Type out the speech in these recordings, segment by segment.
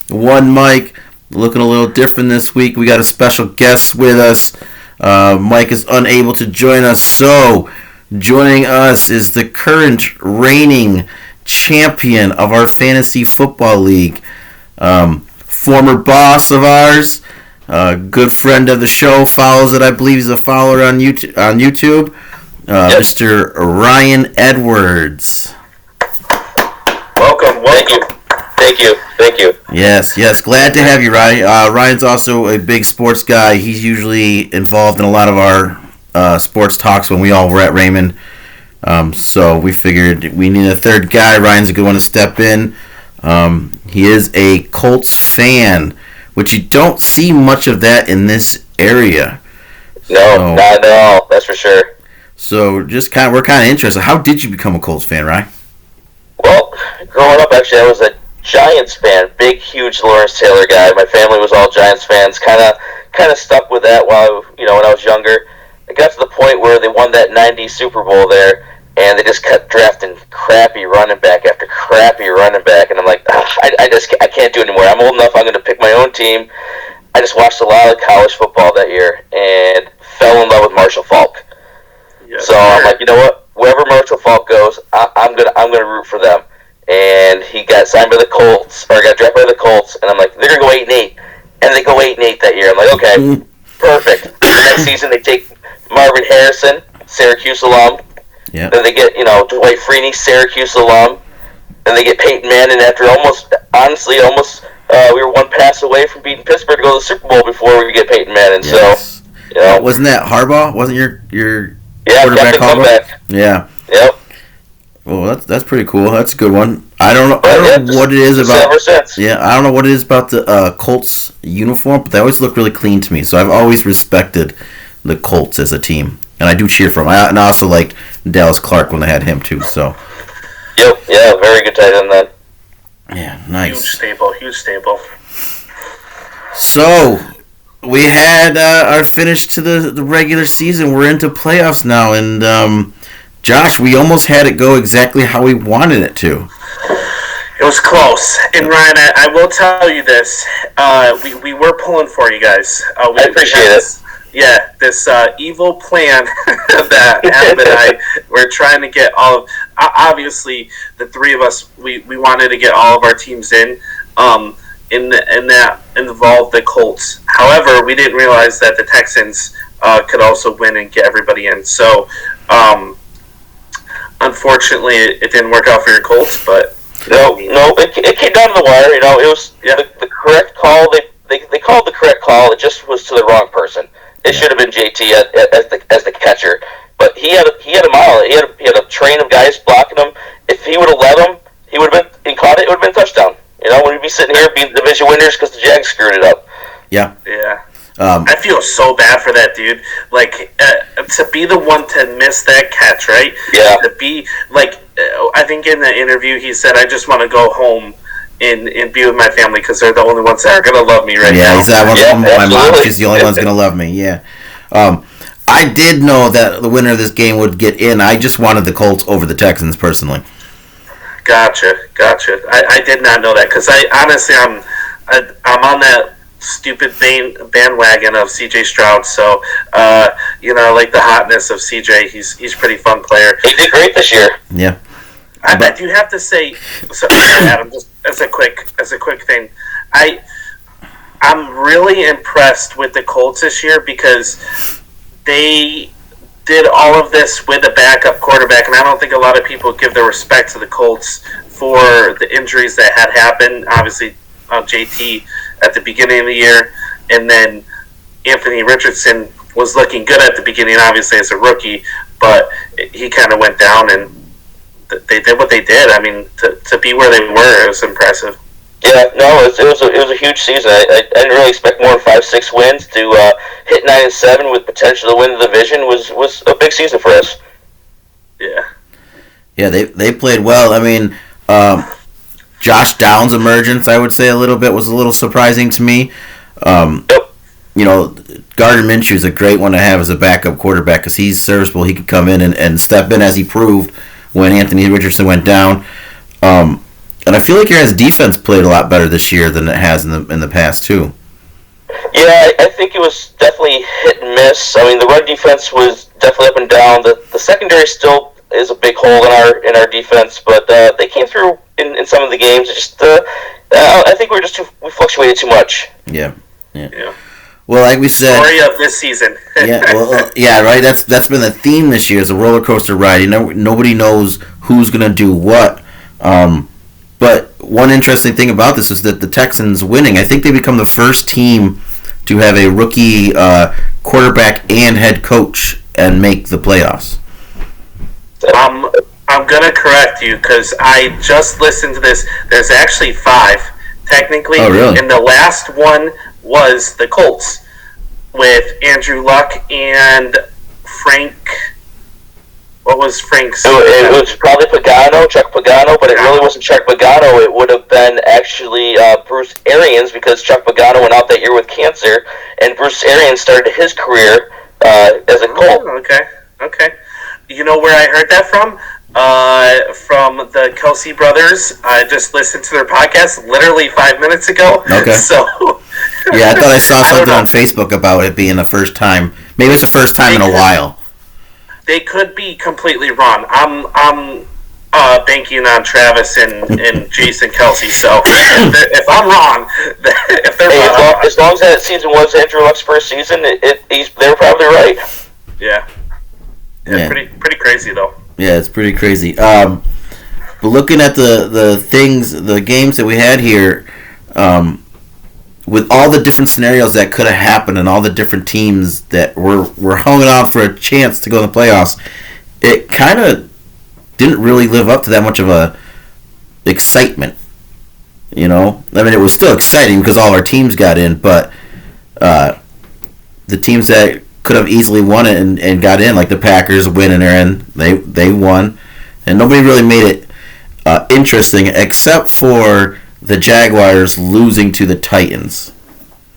One Mike. Looking a little different this week. We got a special guest with us. Mike is unable to join us, so joining us is the current reigning champion of our fantasy football league, former boss of ours, good friend of the show, follows it. I believe he's a follower on YouTube. Yep. Mr. Ryan Edwards. Welcome. Thank you. Yes. Glad to have you, Ryan. Ryan's also a big sports guy. He's usually involved in a lot of our sports talks when we all were at Raymond. So we figured we need a third guy. Ryan's a good one to step in. He is a Colts fan, which you don't see much of that in this area. No, not at all. That's for sure. So we're kind of interested. How did you become a Colts fan, Ryan? Well, growing up, actually, I was a Giants fan. Big, huge Lawrence Taylor guy. My family was all Giants fans. Kind of stuck with that while when I was younger. It got to the point where they won that '90s Super Bowl there, and they just kept drafting crappy running back after crappy running back, and I'm like, I can't do it anymore. I'm old enough. I'm going to pick my own team. I just watched a lot of college football that year and fell in love with Marshall Faulk. Yes, so I'm like, you know what? Wherever Marshall Faulk goes, I'm gonna root for them. And he got signed by the Colts, or got drafted by the Colts, and I'm like, they're gonna go 8-8, and they go 8-8 that year. I'm like, okay, perfect. The next season they take Marvin Harrison, Syracuse alum. Yeah. Then they get Dwight Freeney, Syracuse alum. Then they get Peyton Manning after almost we were one pass away from beating Pittsburgh to go to the Super Bowl before we get Peyton Manning. Yes. So wasn't that Harbaugh? Wasn't your quarterback Harbaugh? comeback. Yeah. Yep. Well, that's pretty cool. That's a good one. I don't know what it is about. Ever since. Yeah, I don't know what it is about the Colts uniform, but they always look really clean to me. So I've always respected the Colts as a team, and I do cheer for them. And I also liked Dallas Clark when they had him too. So. Yep. Yeah. Very good tight end then. Yeah. Nice. Huge staple. So we had our finish to the regular season. We're into playoffs now, and Josh, we almost had it go exactly how we wanted it to. It was close. And Ryan, I will tell you this. We were pulling for you guys. I appreciate it. Yeah, this evil plan that Adam and I were trying to get all of. Obviously, the three of us, we wanted to get all of our teams in that involved the Colts. However, we didn't realize that the Texans could also win and get everybody in. So, unfortunately, it didn't work out for your Colts, but no, it came down to the wire. It was the correct call. They called the correct call. It just was to the wrong person. It should have been JT as the catcher, but he had a mile. He had a train of guys blocking him. If he would have let him, he would have been caught. It would have been a touchdown. We'd be sitting here being division winners because the Jags screwed it up. Yeah. Yeah. I feel so bad for that dude. Like, to be the one to miss that catch, right? Yeah. To be, like, I think in the interview he said, I just want to go home and be with my family because they're the only ones that are going to love me right now. Yeah, he's that one. My absolutely. mom, she's the only one's going to love me. Yeah. I did know that the winner of this game would get in. I just wanted the Colts over the Texans, personally. Gotcha. I did not know that because I'm on that stupid bandwagon of CJ Stroud. So I like the hotness of CJ. He's a pretty fun player. He did great this year. Yeah. I bet you have to say, Adam, just as a quick thing, I'm really impressed with the Colts this year because they did all of this with a backup quarterback, and I don't think a lot of people give the respect to the Colts for the injuries that had happened. Obviously, JT at the beginning of the year, and then Anthony Richardson was looking good at the beginning, obviously as a rookie, but he kind of went down, and they did what they did. I mean, to be where they were, it was impressive. Yeah, no, it was a huge season. I didn't really expect more than 5-6 wins. To hit 9-7 with potential to win the division was a big season for us. Yeah. Yeah, they played well. I mean, Josh Downs' emergence, I would say a little bit, was a little surprising to me. Yep. Gardner Minshew is a great one to have as a backup quarterback because he's serviceable. He could come in and step in as he proved when Anthony Richardson went down. And I feel like your guys' defense played a lot better this year than it has in the past too. Yeah, I think it was definitely hit and miss. I mean, the run defense was definitely up and down. The secondary still is a big hole in our defense, but they came through in some of the games. Just I think we fluctuated too much. Yeah. Well, like we said, story of this season. yeah, right. That's been the theme this year. It's a roller coaster ride. You know, nobody knows who's gonna do what. But one interesting thing about this is that the Texans winning, I think they become the first team to have a rookie quarterback and head coach and make the playoffs. I'm going to correct you because I just listened to this. There's actually 5, technically. Oh, really? And the last one was the Colts with Andrew Luck and Frank... What was Frank's... It was probably Chuck Pagano, but it really wasn't Chuck Pagano. It would have been actually Bruce Arians, because Chuck Pagano went out that year with cancer, and Bruce Arians started his career as a Colt. Okay. You know where I heard that from? From the Kelsey brothers. I just listened to their podcast literally 5 minutes ago. Okay. So... Yeah, I thought I saw something on Facebook about it being the first time. Maybe it's the first time in a while. They could be completely wrong. I'm banking on Travis and Jason Kelsey. So if I'm wrong, if they're wrong, as long as that season was Andrew Luck's first season, they're probably right. Yeah. Pretty crazy though. Yeah, it's pretty crazy. But looking at the games that we had here, with all the different scenarios that could have happened and all the different teams that were hanging on for a chance to go in the playoffs, it kind of didn't really live up to that much of a excitement. You know? I mean, it was still exciting because all our teams got in, but the teams that could have easily won it and got in, like the Packers winning their end, they won. And nobody really made it interesting except for the Jaguars losing to the Titans.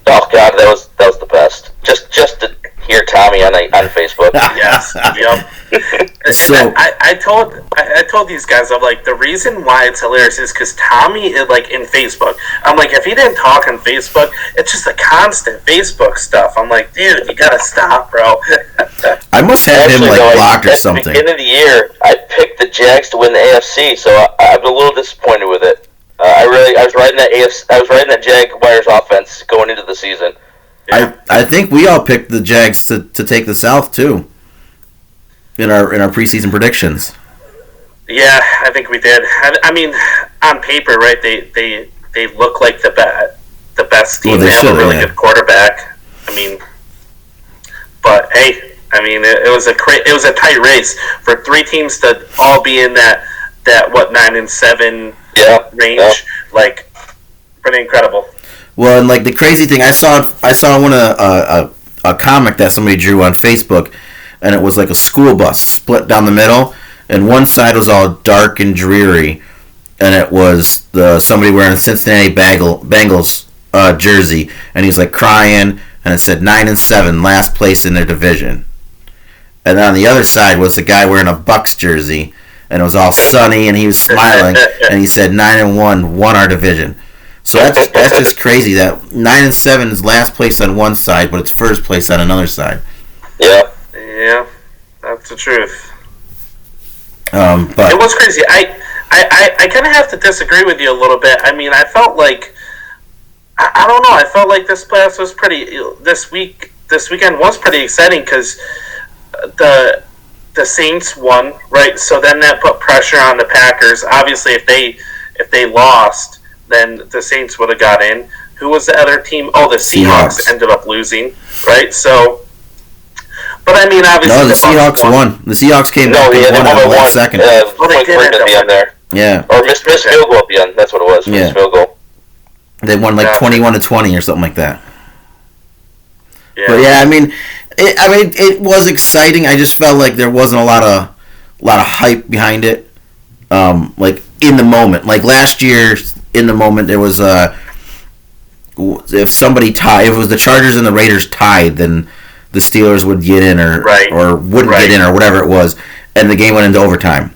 Oh God, that was the best. Just to hear Tommy on Facebook. Yes. Yep. So I told these guys, I'm like, the reason why it's hilarious is because Tommy is like in Facebook. I'm like, if he didn't talk on Facebook, it's just a constant Facebook stuff. I'm like, dude, you gotta stop, bro. I must have him blocked or something. At the beginning of the year, I picked the Jags to win the AFC, so I'm a little disappointed with it. I was riding that Jaguars offense going into the season. Yeah. I think we all picked the Jags to take the South too. In our preseason predictions. Yeah, I think we did. I mean, on paper, right? They look like the best team. Well, they have a really good quarterback. I mean, but hey, I mean, it was a tight race for 3 teams to all be in that 9-7 range. Yeah. Like, pretty incredible. Well, and like the crazy thing, I saw one a comic that somebody drew on Facebook, and it was like a school bus split down the middle, and one side was all dark and dreary, and it was somebody wearing a Cincinnati Bengals jersey, and he's like crying, and it said 9-7, last place in their division. And then on the other side was the guy wearing a Bucks jersey, and it was all sunny, and he was smiling, and he said 9-1, won our division. So that's just crazy that 9-7 is last place on one side, but it's first place on another side. Yeah, that's the truth. But it was crazy. I kind of have to disagree with you a little bit. I mean, I felt like I don't know. I felt like this playoffs was this weekend was pretty exciting because the Saints won, right? So then that put pressure on the Packers. Obviously, if they lost, then the Saints would have got in. Who was the other team? Oh, the Seahawks ended up losing, right? So, but I mean, obviously, no, the Seahawks won. The Seahawks came back and won on the last second. They did at the end there. Yeah. Or missed field goal at the end. That's what it was. Missed field goal. They won like 21-20 or something like that. Yeah. But yeah, I mean, it was exciting. I just felt like there wasn't a lot of hype behind it. Like in the moment, like last year, in the moment, there was if somebody tied, if it was the Chargers and the Raiders tied, then the Steelers would get in or wouldn't get in or whatever it was, and the game went into overtime.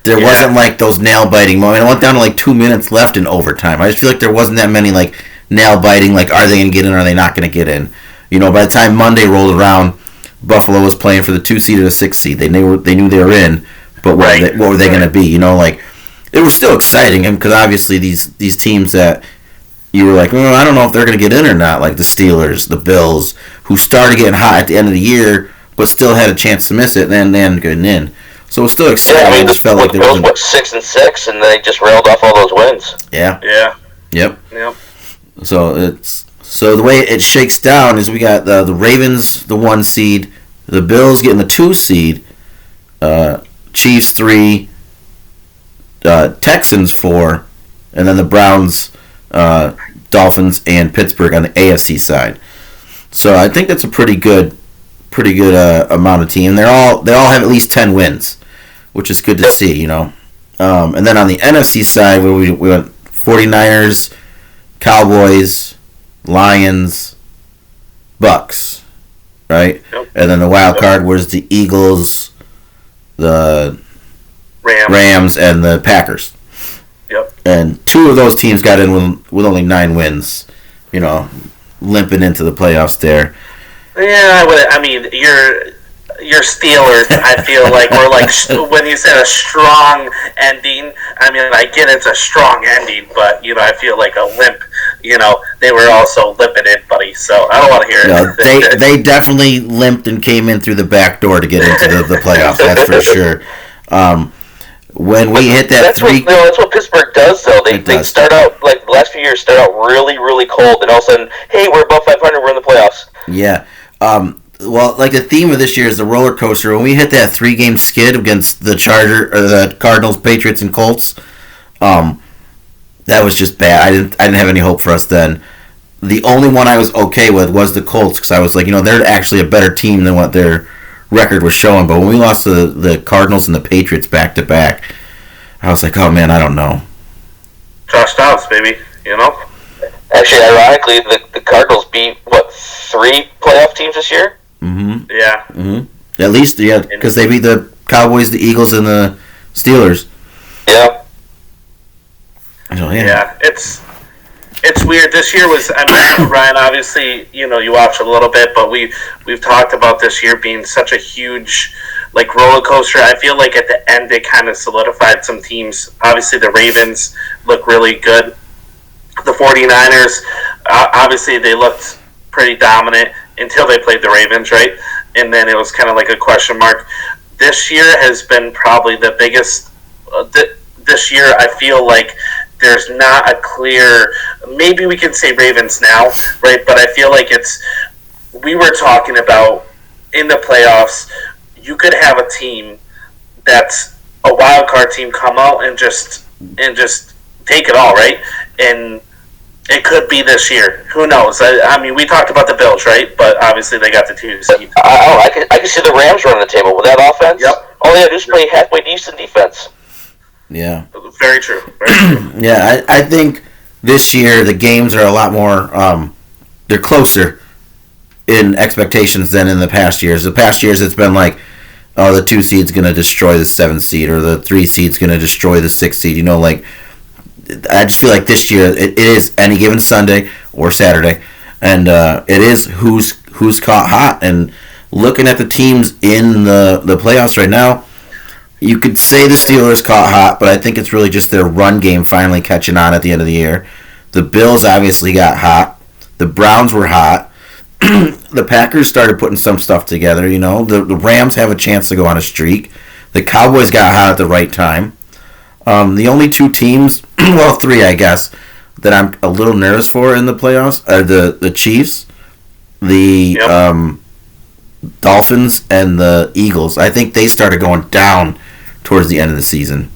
there wasn't like those nail biting moments. It went down to like 2 minutes left in overtime. I just feel like there wasn't that many like nail biting. Like, are they going to get in? Or are they not going to get in? You know, by the time Monday rolled around, Buffalo was playing for the 2 seed or the 6 seed. They knew they were in, but what were they going to be? You know, like it was still exciting, because obviously these teams that you were like, I don't know if they're going to get in or not, like the Steelers, the Bills, who started getting hot at the end of the year, but still had a chance to miss it, and then they ended up getting in. So it was still exciting. Yeah, I mean, just felt like the Bills went 6-6, and they just railed off all those wins. Yeah. Yeah. Yep. Yep. So the way it shakes down is we got the Ravens, the 1 seed, the Bills getting the 2 seed, Chiefs 3, Texans 4, and then the Browns, Dolphins, and Pittsburgh on the AFC side. So I think that's a pretty good amount of team. They all have at least 10 wins, which is good to see, you know. And then on the NFC side, where we went 49ers, Cowboys, Lions, Bucks, right? Yep. And then the wild card was the Eagles, the Rams, and the Packers. Yep. And 2 of those teams got in with only 9 wins, you know, limping into the playoffs there. Yeah, I mean, your Steelers, I feel like, were like, when you said a strong ending, I mean, I get it's a strong ending, but, you know, I feel like a limp, you know, they were also limping in, buddy, so I don't want to hear it. No, they definitely limped and came in through the back door to get into the playoffs, that's for sure. When we hit that that's what Pittsburgh does, though. They start out, like, the last few years, start out really, really cold, and all of a sudden, hey, we're above 500, we're in the playoffs. Yeah. Well, like the theme of this year is the roller coaster. When we hit that 3-game skid against the the Cardinals, Patriots, and Colts, that was just bad. I didn't have any hope for us then. The only one I was okay with was the Colts, because I was like, you know, they're actually a better team than what their record was showing. But when we lost the Cardinals and the Patriots back to back, I was like, oh man, I don't know. Josh Dobbs, baby, you know. Actually, ironically, the Cardinals beat 3 playoff teams this year. Mm-hmm. Yeah. Mm-hmm. At least, yeah, because they beat the Cowboys, the Eagles, and the Steelers. Yeah. Oh, yeah, it's weird. This year was, I mean, Ryan, obviously, you know, you watch a little bit, but we've talked about this year being such a huge, like, roller coaster. I feel like at the end it kind of solidified some teams. Obviously, the Ravens look really good. The 49ers, obviously, they looked pretty dominant until they played the Ravens, right? And then it was kind of like a question mark. This year has been probably the biggest. This year, I feel like there's not a clear. Maybe we can say Ravens now, right? But I feel like we were talking about in the playoffs, you could have a team that's a wild card team come out and just take it all, right? And it could be this year. Who knows? I mean, we talked about the Bills, right? But obviously they got the 2 seed. I can see the Rams running the table with that offense. Yep. All they have to do is play halfway decent defense. Yeah. Very true. Very true. Yeah, I think this year the games are a lot more. They're closer in expectations than in the past years. The past years it's been like, oh, the 2 seed's going to destroy the 7 seed, or the 3 seed's going to destroy the 6 seed. You know, like, I just feel like this year it is any given Sunday or Saturday, and it is who's caught hot. And looking at the teams in the playoffs right now, you could say the Steelers caught hot, but I think it's really just their run game finally catching on at the end of the year. The Bills obviously got hot. The Browns were hot. The Packers started putting some stuff together. You know, the Rams have a chance to go on a streak. The Cowboys got hot at the right time. The only 2 teams, well, 3 I guess, that I'm a little nervous for in the playoffs are the Chiefs, the Dolphins, and the Eagles. I think they started going down towards the end of the season.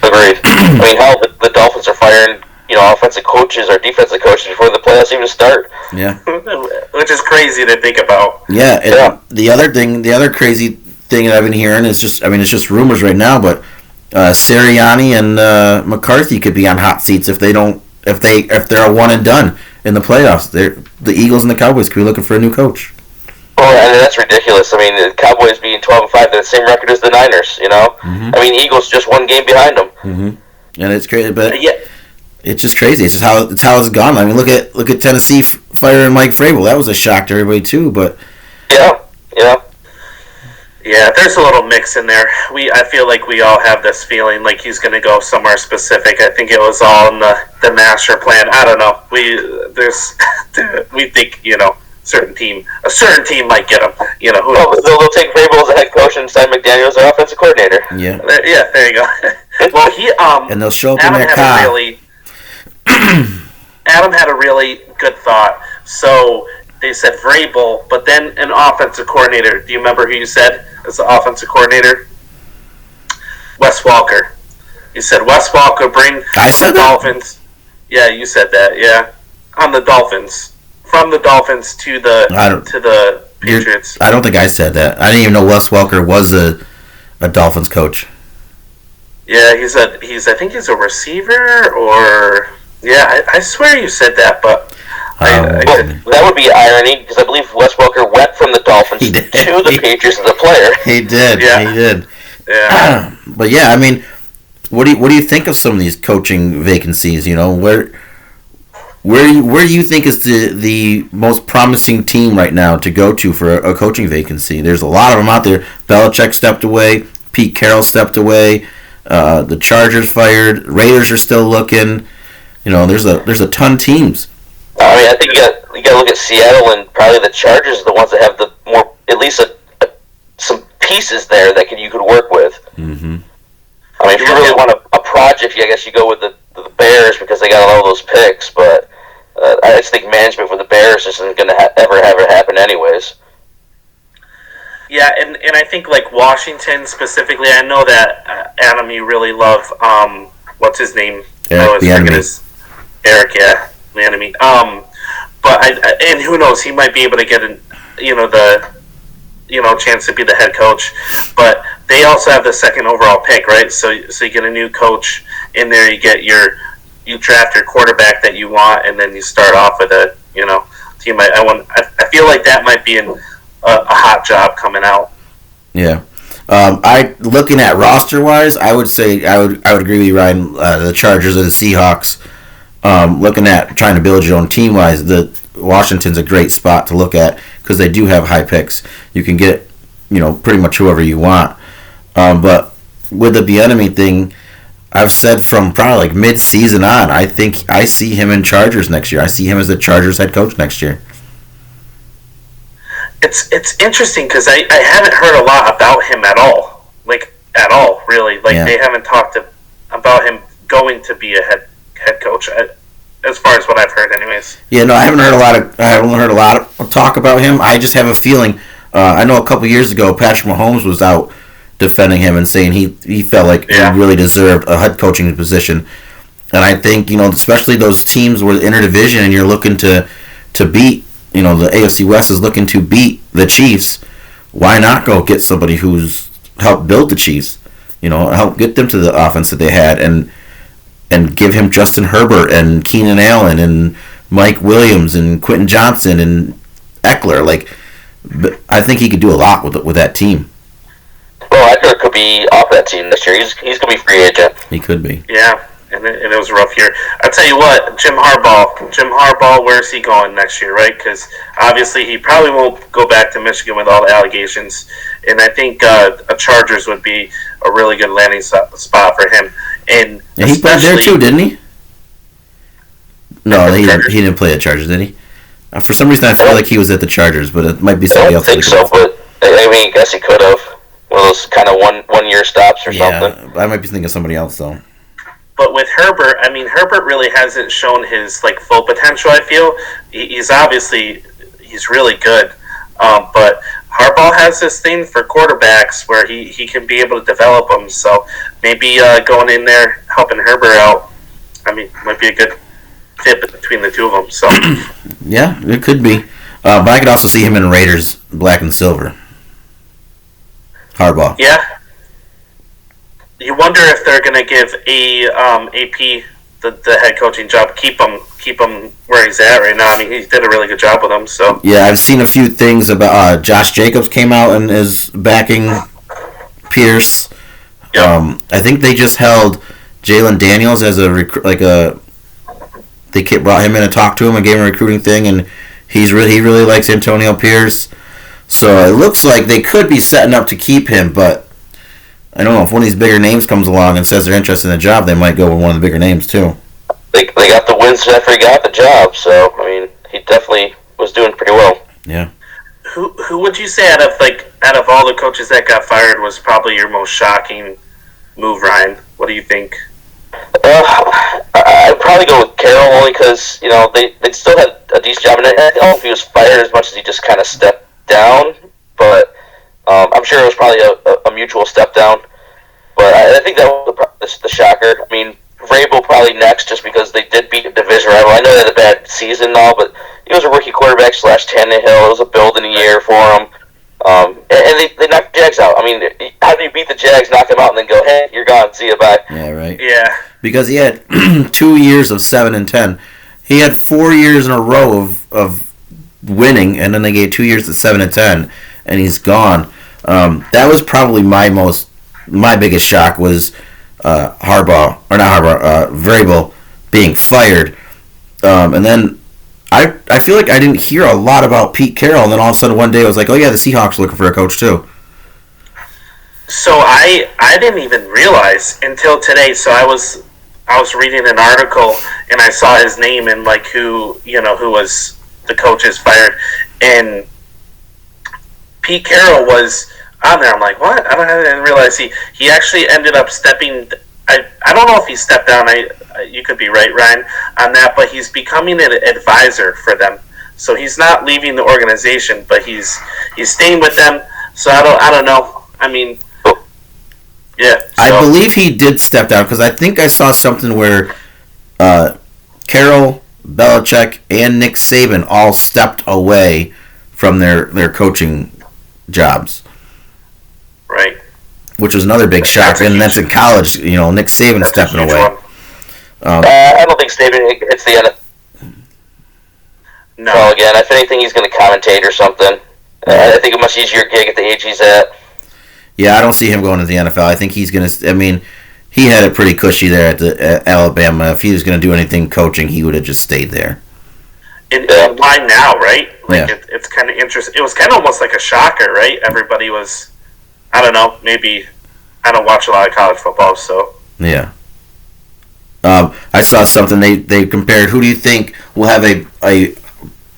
Agreed. I mean, hell, the Dolphins are firing, you know, offensive coaches or defensive coaches before the playoffs even start. Yeah. Which is crazy to think about. Yeah, and the other crazy thing that I've been hearing is just, I mean, it's just rumors right now, but Sirianni and McCarthy could be on hot seats if they're a one and done in the playoffs. The Eagles and the Cowboys could be looking for a new coach. Well, and that's ridiculous. I mean, the Cowboys being 12-5, they're the same record as the Niners. Mm-hmm. I mean, Eagles just one game behind them. Mm-hmm. And it's crazy, but Yeah. it's just crazy. It's just how it's gone. I mean, look at Tennessee firing Mike Vrabel. That was a shock to everybody too. But Yeah, there's a little mix in there. I feel like we all have this feeling like he's going to go somewhere specific. I think it was all in the master plan. I don't know. We think a certain team might get him. Who knows? They'll take Vrabel as a head coach and sign McDaniel as an offensive coordinator. Yeah. Yeah, there you go. Well, and they'll show up Adam in their had car. Adam had a really good thought. So they said Vrabel, but then an offensive coordinator. Do you remember who you said as the offensive coordinator? Wes Walker. You said Wes Walker bring the Dolphins. Yeah, you said that. Yeah, on the Dolphins, from the Dolphins to the Patriots. I don't think I said that. I didn't even know Wes Welker was a Dolphins coach. Yeah, I think he's a receiver, or yeah, I swear you said that, but that would be irony because I believe Wes Welker went from the Dolphins to the Patriots as a player. He did. Yeah. He did. Yeah. But yeah, I mean, what do you think of some of these coaching vacancies? Where do you think is the most promising team right now to go to for a coaching vacancy? There's a lot of them out there. Belichick stepped away. Pete Carroll stepped away. The Chargers fired. Raiders are still looking. There's a ton of teams. I mean, I think you got to look at Seattle, and probably the Chargers are the ones that have the more, at least some pieces there that you could work with. Mm-hmm. I mean, if you really want a project, I guess you go with the Bears because they got all those picks. But I just think management for the Bears just isn't going to ever have it happen anyways. Yeah, and I think like Washington specifically, I know that Adam, you really love what's his name? Eric Bieniemy. Eric, yeah, Bieniemy. But and who knows, he might be able to get chance to be the head coach. But they also have the second overall pick, right? So you get a new coach in there, you draft your quarterback that you want, and then you start off with a team. I feel like that might be a hot job coming out. Yeah. Looking at roster wise, I would say I would agree with you, Ryan. The Chargers or the Seahawks. Looking at trying to build your own team wise, the Washington's a great spot to look at because they do have high picks. You can get pretty much whoever you want. But with the Bieniemy thing, I've said from probably like mid-season on, I think I see him in Chargers next year. I see him as the Chargers head coach next year. It's interesting because I haven't heard a lot about him at all. Like, at all, really. Like, They haven't talked about him going to be a head coach, as far as what I've heard anyways. Yeah, no, I haven't heard a lot of talk about him. I just have a feeling. I know a couple years ago, Patrick Mahomes was out defending him and saying he felt like he really deserved a head coaching position. And I think, especially those teams where in a division and you're looking to beat, the AFC West is looking to beat the Chiefs, why not go get somebody who's helped build the Chiefs? Help get them to the offense that they had and give him Justin Herbert and Keenan Allen and Mike Williams and Quentin Johnson and Eckler. Like, I think he could do a lot with that team. Well, Eckler could be off that team this year. He's going to be free agent. He could be. Yeah, and it was a rough year. I'll tell you what, Jim Harbaugh, where's he going next year, right? Because obviously he probably won't go back to Michigan with all the allegations. And I think a Chargers would be a really good landing spot for him. And he played there too, didn't he? No, he didn't play at Chargers, did he? For some reason, I feel like he was at the Chargers, but it might be somebody else. I don't think so, but I guess he could have. One of those kind of one-year stops or something. I might be thinking of somebody else, though. But with Herbert, Herbert really hasn't shown his full potential, I feel. He's really good. But Harbaugh has this thing for quarterbacks where he can be able to develop them. So maybe going in there, helping Herbert out, might be a good fit between the two of them. So yeah, it could be. But I could also see him in Raiders black and silver. Harbaugh. Yeah. You wonder if they're going to give AP the head coaching job, keep him where where he's at right now. I mean, he did a really good job with him. So Yeah, I've seen a few things about Josh Jacobs came out and is backing Pierce. Yep. I think they just held Jalen Daniels as a they brought him in and talked to him and gave him a recruiting thing, and he really likes Antonio Pierce. So it looks like they could be setting up to keep him, but I don't know if one of these bigger names comes along and says they're interested in the job, they might go with one of the bigger names too. They got the wins after he got the job, so I mean, he definitely was doing pretty well. Yeah. who would you say out of all the coaches that got fired was probably your most shocking move, Ryan? What do you think? I'd probably go with Carroll only because they still had a decent job, and I don't know if he was fired as much as he just kind of stepped down, but I'm sure it was probably a mutual step down. But I think that was the shocker. I mean, Vrabel probably next just because they did beat a division rival. I know they had a bad season and all, but he was a rookie quarterback / Tannehill. It was a building year for him. And they knocked the Jags out. I mean, how do you beat the Jags, knock them out, and then go, hey, you're gone, see you, bye? Yeah, right. Yeah. Because he had 2 years of 7-10. He had 4 years in a row of winning, and then they gave 2 years of 7-10, and he's gone. That was probably my biggest shock was Vrabel being fired. And then I feel like I didn't hear a lot about Pete Carroll, and then all of a sudden one day I was like, oh yeah, the Seahawks are looking for a coach too. So I didn't even realize until today. So I was reading an article and I saw his name and like who was the coaches fired, and Pete Carroll was on there. I'm like, what? I didn't realize he actually ended up stepping. I don't know if he stepped down. You could be right, Ryan, on that, but he's becoming an advisor for them. So he's not leaving the organization, but he's staying with them. So I don't know. I mean, yeah. So. I believe he did step down because I think I saw something where Carroll, Belichick, and Nick Saban all stepped away from their coaching jobs. Right. Which was another big shock, and that's in college. Nick Saban stepping away. I don't think Saban. It's the NFL. No. Well, again, if anything, he's going to commentate or something. I think a much easier gig at the age he's at. Yeah, I don't see him going to the NFL. I think he's going to. I mean, he had it pretty cushy there at Alabama. If he was going to do anything coaching, he would have just stayed there. And why now, right? Like yeah. It's kind of interesting. It was kind of almost like a shocker, right? Everybody was. I don't know. Maybe I don't watch a lot of college football, so yeah. I saw something they compared. Who do you think will have a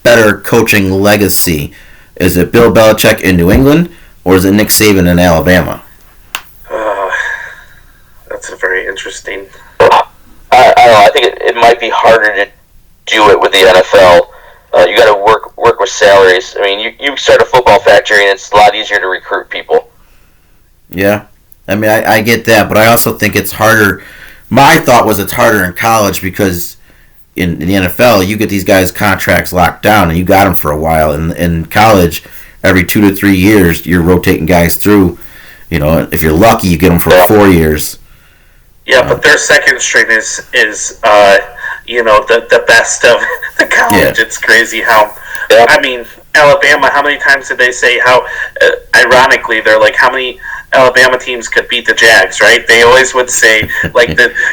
better coaching legacy? Is it Bill Belichick in New England, or is it Nick Saban in Alabama? That's a very interesting. I don't know. I think it might be harder to do it with the NFL. You got to work with salaries. I mean, you start a football factory, and it's a lot easier to recruit people. Yeah, I mean, I get that, but I also think it's harder. My thought was it's harder in college because in the NFL, you get these guys' contracts locked down, and you got them for a while. In college, every 2 to 3 years, you're rotating guys through. If you're lucky, you get them for 4 years. Yeah, but their second string is the best of the college. Yeah. It's crazy how. I mean, Alabama. How many times did they say how? Ironically, they're like how many Alabama teams could beat the Jags, right? They always would say like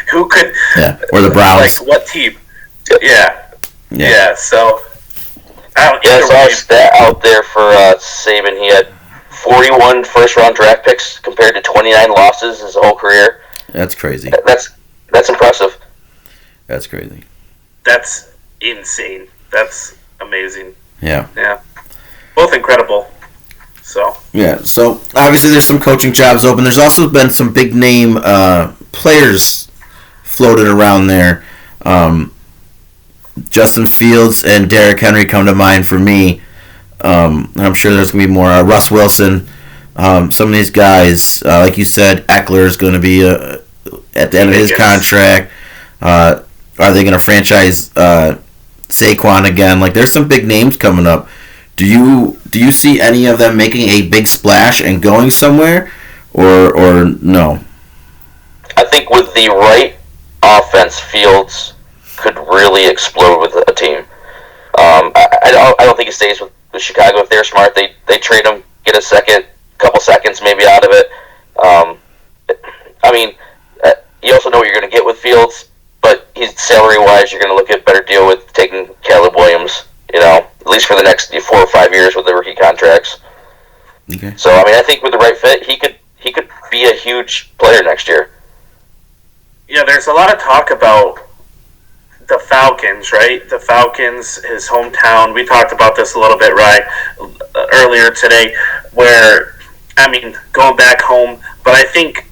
who could. Yeah, or the Browns. Like what team? Yeah. So. I saw a stat out there for Saban. He had 41 first-round draft picks compared to 29 losses his whole career. That's crazy. That's impressive. That's crazy. That's insane. That's amazing. Yeah. Yeah. Both incredible. So. Yeah. So obviously there's some coaching jobs open. There's also been some big name players floated around there. Justin Fields and Derrick Henry come to mind for me. I'm sure there's going to be more. Russ Wilson. Some of these guys, like you said, Eckler is going to be at the end of his contract. Are they going to franchise Saquon again? Like, there's some big names coming up. Do you see any of them making a big splash and going somewhere, or no? I think with the right offense, Fields could really explode with a team. I don't think he stays with Chicago. If they're smart, they trade him, get a couple seconds maybe out of it. I mean, you also know what you're going to get with Fields, but he's salary-wise, you're going to look at a better deal with taking Caleb Williams, at least for the next 4 or 5 years with the rookie contracts. Okay. So, I mean, I think with the right fit, he could be a huge player next year. Yeah, there's a lot of talk about the Falcons, right? The Falcons, his hometown. We talked about this a little bit, right, earlier today, where, I mean, going back home. But I think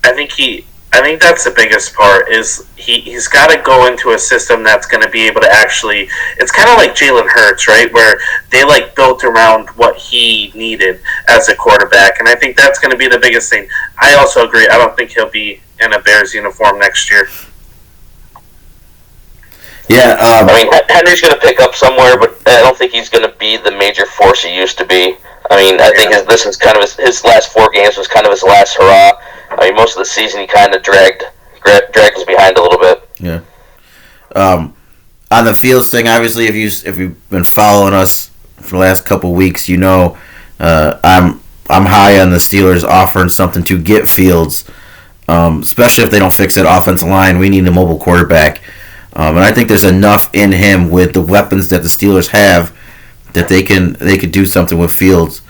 that's the biggest part is he's got to go into a system that's going to be able to actually. It's kind of like Jalen Hurts, right, where they built around what he needed as a quarterback, and I think that's going to be the biggest thing. I also agree. I don't think he'll be in a Bears uniform next year. Yeah, I mean, Henry's going to pick up somewhere, but I don't think he's going to be the major force he used to be. I mean, I think this is kind of his last 4 games was kind of his last hurrah. I mean, most of the season he kind of dragged us behind a little bit. Yeah. On the Fields thing, obviously, if you've been following us for the last couple of weeks, I'm high on the Steelers offering something to get Fields, especially if they don't fix that offensive line. We need a mobile quarterback. And I think there's enough in him with the weapons that the Steelers have that they could do something with Fields.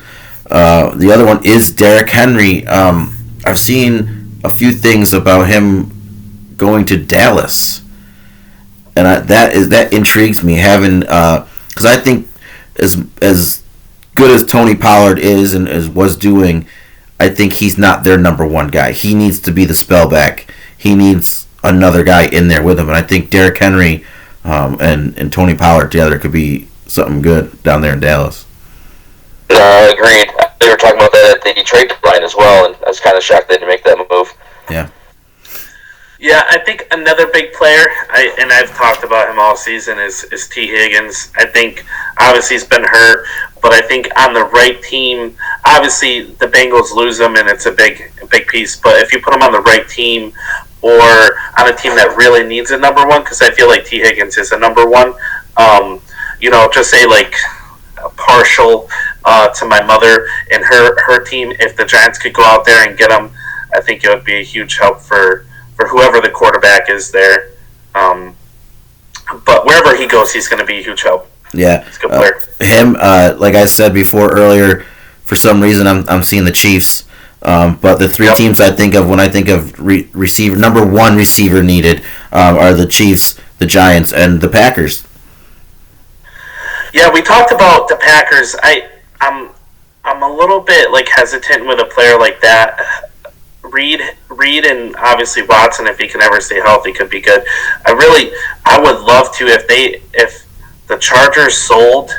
The other one is Derrick Henry. I've seen a few things about him going to Dallas, and that intrigues me. Because I think as good as Tony Pollard is and was doing, I think he's not their number one guy. He needs to be the spellback. He needs another guy in there with him, and I think Derrick Henry and Tony Pollard together could be something good down there in Dallas. Agreed. They were talking about that at the trade deadline as well, and I was kind of shocked they didn't make that move. Yeah. Yeah, I think another big player, and I've talked about him all season, is T. Higgins. I think, obviously, he's been hurt, but I think on the right team, obviously, the Bengals lose him, and it's a big piece, but if you put him on the right team or on a team that really needs a number one, because I feel like T. Higgins is a number one, just say, partial to my mother and her team, if the Giants could go out there and get him, I think it would be a huge help for whoever the quarterback is there. But wherever he goes, he's going to be a huge help. Yeah. He's a good player. Him, like I said before earlier, for some reason I'm seeing the Chiefs. But the three teams I think of when I think of receiver, number one receiver needed are the Chiefs, the Giants, and the Packers. Yeah, we talked about the Packers. I'm a little bit hesitant with a player like that. Reed and obviously Watson, if he can ever stay healthy, could be good. I would love to if the Chargers sold.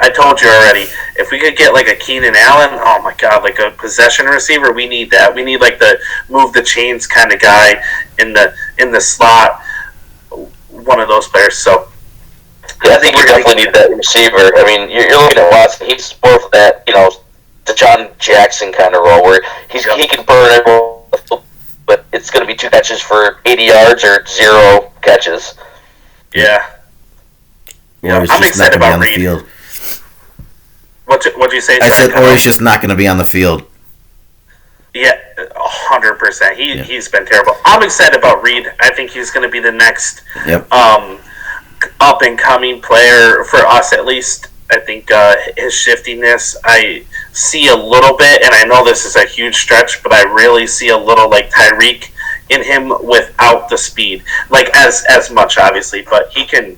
I told you already. If we could get a Keenan Allen, oh my God, a possession receiver, we need that. We need the move the chains kind of guy in the slot. One of those players. So yeah, I think you definitely need that receiver. I mean, you're looking at Watson. He's more of that, DeSean Jackson kind of role where he can burn everyone, but it's going to be 2 catches for 80 yards or 0 catches. Yeah. Yeah, I'm excited about Reed. Field. What'd you say? I said, or he's just not going to be on the field. Yeah, 100%. He's been terrible. I'm excited about Reed. I think he's going to be the next up and coming player for us, at least. I think his shiftiness, I see a little bit, and I know this is a huge stretch, but I really see a little Tyreek in him without the speed, as much obviously, but he can.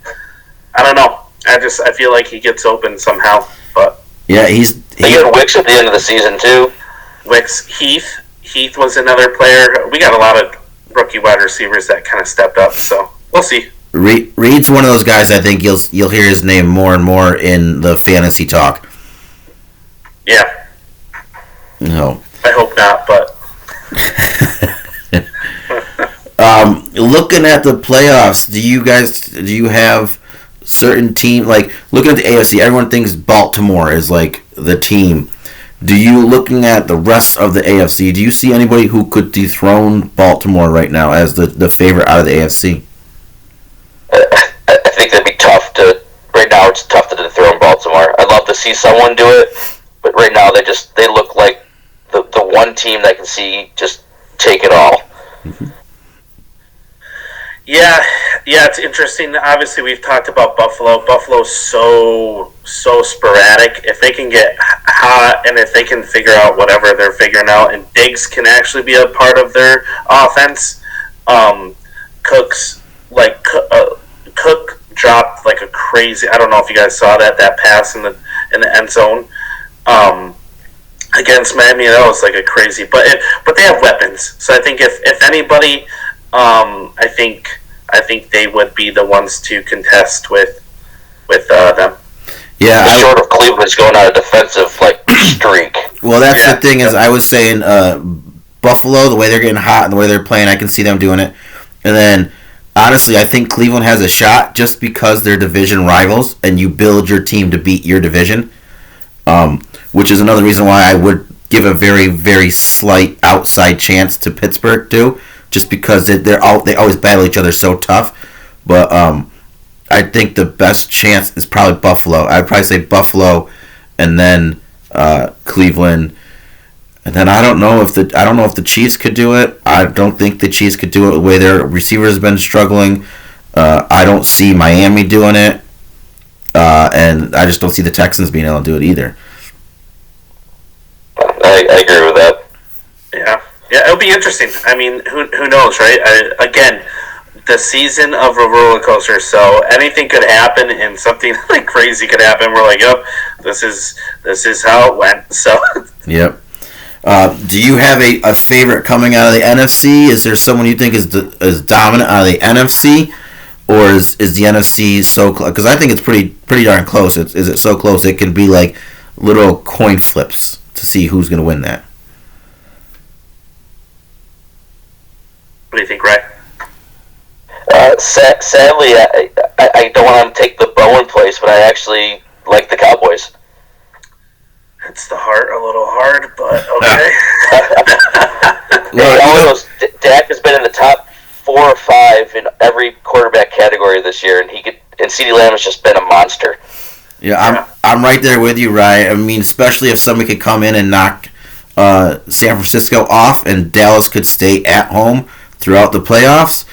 I don't know. I feel like he gets open somehow, but yeah, he had Wicks at the end of the season too. Wicks, Heath was another player. We got a lot of rookie wide receivers that kind of stepped up, so we'll see. Reed's one of those guys. I think you'll hear his name more and more in the fantasy talk. Yeah. No. I hope not, but. Looking at the playoffs, do you have certain team looking at the AFC? Everyone thinks Baltimore is the team. Do you, looking at the rest of the AFC, do you see anybody who could dethrone Baltimore right now as the favorite out of the AFC? I think that'd be tough to. Right now, it's tough to dethrone Baltimore. I'd see someone do it, but right now they look like the one team that can see just take it all. Mm-hmm. Yeah, it's interesting. Obviously, we've talked about Buffalo. Buffalo's so sporadic. If they can get hot and if they can figure out whatever they're figuring out, and Diggs can actually be a part of their offense, Cook dropped like a crazy. I don't know if you guys saw that pass in the end zone against Miami. That was like a crazy. But they have weapons, so I think if anybody, I think they would be the ones to contest with them. Yeah, short of Cleveland's going on a defensive streak. Well, that's the thing is I was saying Buffalo, the way they're getting hot and the way they're playing, I can see them doing it. And then honestly, I think Cleveland has a shot just because they're division rivals, and you build your team to beat your division, which is another reason why I would give a very, very slight outside chance to Pittsburgh too, just because they always battle each other so tough. But I think the best chance is probably Buffalo. I'd probably say Buffalo, and then Cleveland, and then I don't know if the Chiefs could do it. I don't think the Chiefs could do it the way their receivers have been struggling. I don't see Miami doing it, and I just don't see the Texans being able to do it either. I agree with that. Yeah, it'll be interesting. I mean, who knows, right? Again, the season of a roller coaster, so anything could happen, and something like crazy could happen. We're like, yep, this is how it went. So. Yep. Do you have a favorite coming out of the NFC? Is there someone you think is dominant out of the NFC, or is the NFC so close? Because I think it's pretty darn close. Is it so close it can be like little coin flips to see who's going to win that? What do you think, Ray? Sadly, I don't want to take the Bowen place, but I actually like the Cowboys. It's the heart a little hard, but okay. Dak has been in the top 4 or 5 in every quarterback category this year, and CeeDee Lamb has just been a monster. Yeah, I'm right there with you, Ryan. I mean, especially if somebody could come in and knock San Francisco off, and Dallas could stay at home throughout the playoffs.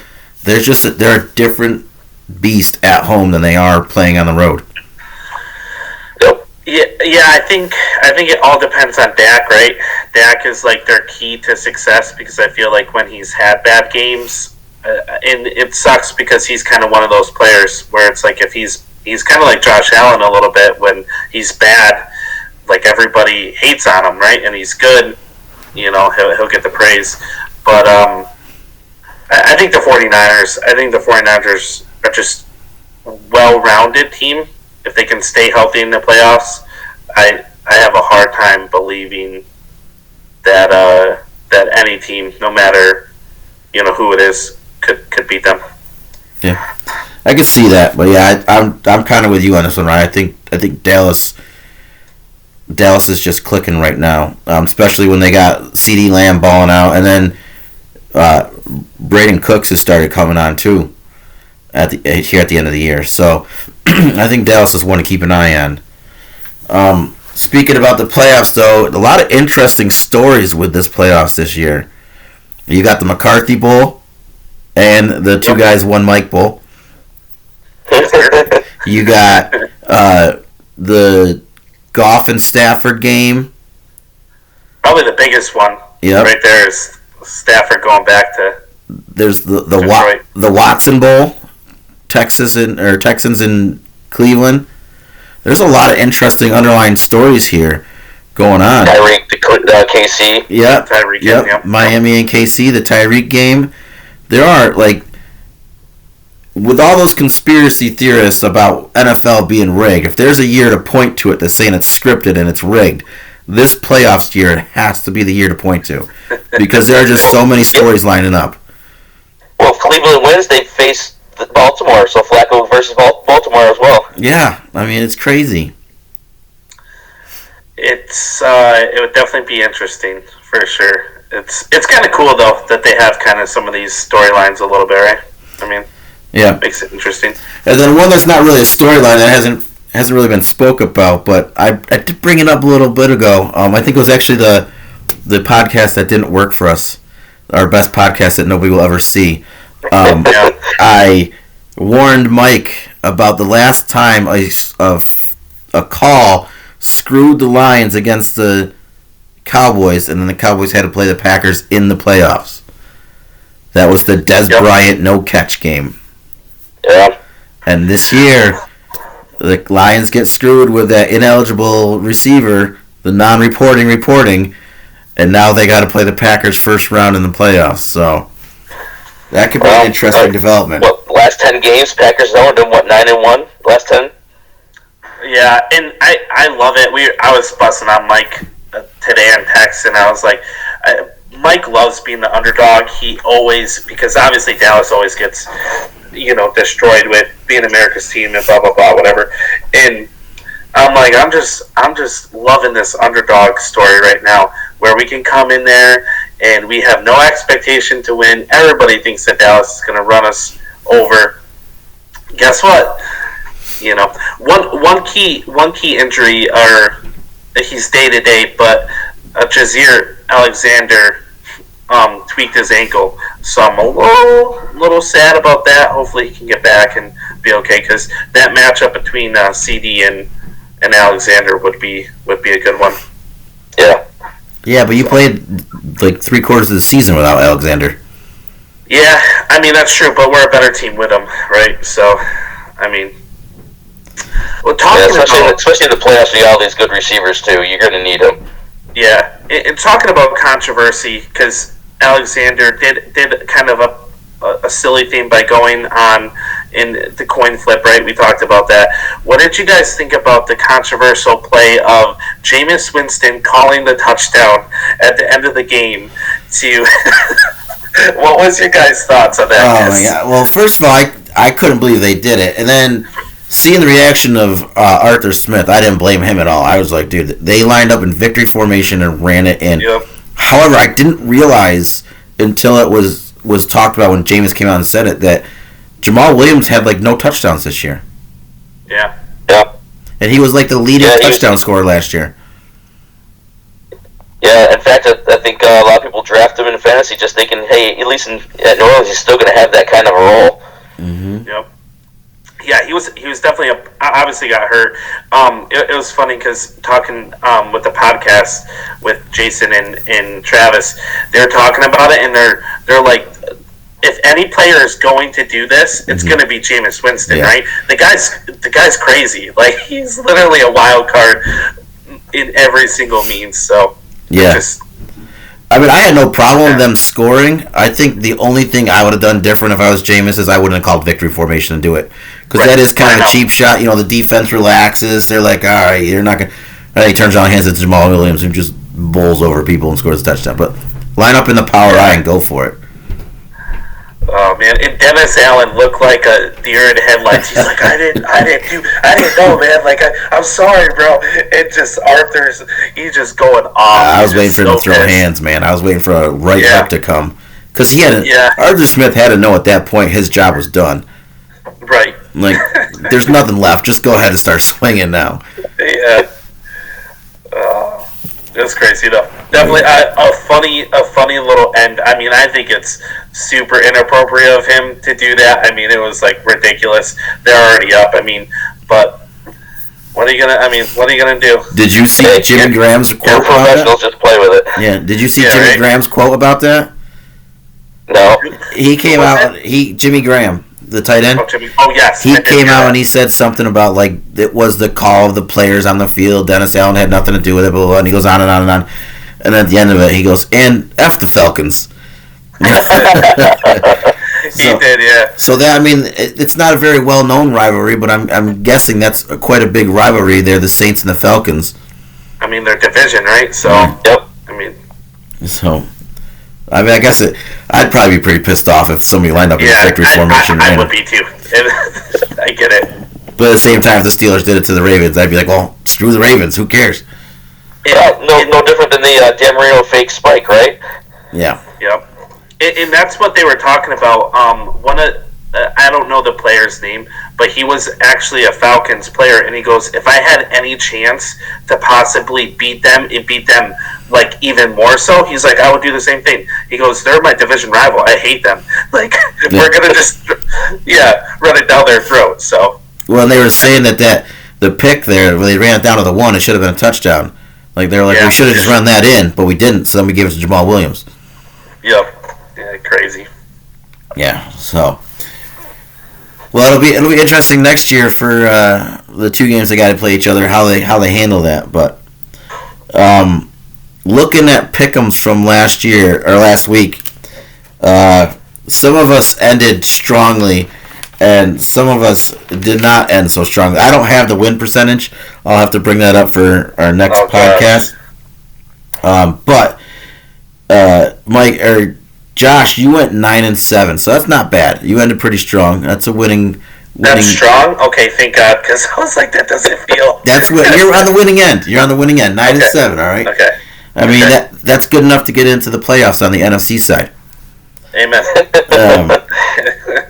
They're a different beast at home than they are playing on the road. Yeah, I think it all depends on Dak, right? Dak is like their key to success, because I feel like when he's had bad games, and it sucks because he's kind of one of those players where it's like if he's kind of like Josh Allen a little bit. When he's bad, like everybody hates on him, right? And he's good, he'll get the praise. But I think the 49ers are just a well-rounded team. If they can stay healthy in the playoffs, I have a hard time believing that any team, no matter who it is, could beat them. Yeah, I can see that, but yeah, I'm kind of with you on this one, right? I think Dallas is just clicking right now, especially when they got CeeDee Lamb balling out, and then Brandon Cooks has started coming on too here at the end of the year. So I think Dallas is one to keep an eye on. Speaking about the playoffs, though, a lot of interesting stories with this playoffs this year. You got the McCarthy Bowl and the two guys won Mike Bowl. You got the Goff and Stafford game. Probably the biggest one. Yep. Right there is Stafford going back to. There's the Watson Bowl, Texans in Cleveland. There's a lot of interesting underlying stories here going on. Tyreek, KC. Yep. Tyreek. Yep. Miami and KC, the Tyreek game. There are, with all those conspiracy theorists about NFL being rigged, if there's a year to point to it that's saying it's scripted and it's rigged, this playoffs year, it has to be the year to point to. Because there are just so many stories lining up. Well, if Cleveland wins, they face Baltimore, so Flacco versus Baltimore as well. Yeah, I mean, it's crazy. It would definitely be interesting, for sure. It's kind of cool, though, that they have kind of some of these storylines a little bit, right? I mean, yeah, makes it interesting. And then one that's not really a storyline that hasn't really been spoke about, but I did bring it up a little bit ago. I think it was actually the podcast that didn't work for us, our best podcast that nobody will ever see. I warned Mike about the last time a call screwed the Lions against the Cowboys, and then the Cowboys had to play the Packers in the playoffs. That was the Dez Bryant no-catch game. Yeah. And this year, the Lions get screwed with that ineligible receiver, the reporting, and now they got to play the Packers first round in the playoffs. So that could be an interesting development. What, last 10 games, Packers owned them, 9-1? Last 10? Yeah, and I love it. I was fussing on Mike today on text, and I was like, Mike loves being the underdog. He always, because obviously Dallas always gets, destroyed with being America's team and blah blah blah whatever. And I'm like, I'm just loving this underdog story right now, where we can come in there and we have no expectation to win. Everybody thinks that Dallas is going to run us over. Guess what? One key injury, or he's day to day, but Jazeer Alexander tweaked his ankle, so I'm a little sad about that. Hopefully he can get back and be okay, because that matchup between CD and Alexander would be a good one. Yeah, but you played like 3/4 of the season without Alexander. Yeah, I mean that's true, but we're a better team with him, right? So, I mean, especially in the playoffs, you got all these good receivers too. You're going to need them. Yeah, and talking about controversy, because Alexander did kind of a silly thing by going on in the coin flip, right? We talked about that. What did you guys think about the controversial play of Jameis Winston calling the touchdown at the end of the game to... What was your guys' thoughts on that? Oh, my God. Well, first of all, I couldn't believe they did it. And then seeing the reaction of Arthur Smith, I didn't blame him at all. I was like, dude, they lined up in victory formation and ran it in. Yep. However, I didn't realize until it was talked about when Jameis came out and said it that Jamal Williams had like no touchdowns this year. Yeah. Yeah. And he was like the leading touchdown scorer last year. Yeah, in fact, I think a lot of people draft him in fantasy just thinking, hey, at least at New Orleans, he's still going to have that kind of a role. Mm-hmm. Yep. Yeah, he was definitely obviously got hurt. It was funny because talking with the podcast with Jason and Travis, they're talking about it, and they're like, if any player is going to do this, it's going to be Jameis Winston, right? The guy's crazy. Like, he's literally a wild card in every single means. So yeah. I mean, I had no problem with them scoring. I think the only thing I would have done different if I was Jameis is I wouldn't have called victory formation and do it. Because that is kind of a cheap shot. The defense relaxes. They're like, all right, you're not going to... And he turns on, hands it to Jamal Williams, who just bowls over people and scores a touchdown. But line up in the power eye and go for it. Oh man, and Dennis Allen looked like a deer in headlights. He's like, I didn't know, man. Like, I'm sorry, bro. It just he's just going off. I was waiting for him to throw hands, man. I was waiting for a right hook to come, because Arthur Smith had to know at that point his job was done. Right. Like, there's nothing left. Just go ahead and start swinging now. Yeah. It was crazy though. Definitely a funny little end. I mean, I think it's super inappropriate of him to do that. I mean, it was like ridiculous. They're already up. I mean, but what are you gonna do? Did you see Jimmy Graham's quote about that? Just play with it. Yeah. Did you see Jimmy Graham's quote about that? No. He came out. Jimmy Graham, the tight end. Oh yes. He came out and he said something about like it was the call of the players on the field. Dennis Allen had nothing to do with it, blah, blah, blah, and he goes on and on and on. And at the end of it, he goes, and F the Falcons. He did, yeah. So that, I mean, it's not a very well-known rivalry, but I'm guessing that's quite a big rivalry. They're the Saints and the Falcons. I mean, they're division, right? So, Yep. I mean, I guess I'd probably be pretty pissed off if somebody lined up in a victory formation. I would be too. I get it. But at the same time, if the Steelers did it to the Ravens, I'd be like, well, screw the Ravens. Who cares? Yeah, no different than the Dan Marino fake spike, right? Yeah. Yep. And that's what they were talking about. I don't know the player's name, but he was actually a Falcons player, and he goes, if I had any chance to possibly beat them and beat them like even more so, he's like, I would do the same thing. He goes, they're my division rival. I hate them. Like, we're gonna just run it down their throat. So well, they were saying that the pick there, when they ran it down to the 1, it should have been a touchdown. Like, they were like, we should have just run that in, but we didn't, so then we gave it to Jamal Williams. Yep. Yeah, crazy. Yeah, so. Well, it'll be interesting next year for the two games they got to play each other, how they handle that. But looking at pick'ems from last week, some of us ended strongly, and some of us did not end so strongly. I don't have the win percentage. I'll have to bring that up for our next podcast. But Mike or Josh, you went 9-7, so that's not bad. You ended pretty strong. That's a winning. That's strong. Okay, thank God, because I was like, that doesn't feel. That's what you're on the winning end. You're on the winning end, 9-7. All right. Okay. I mean that's good enough to get into the playoffs on the NFC side. Amen.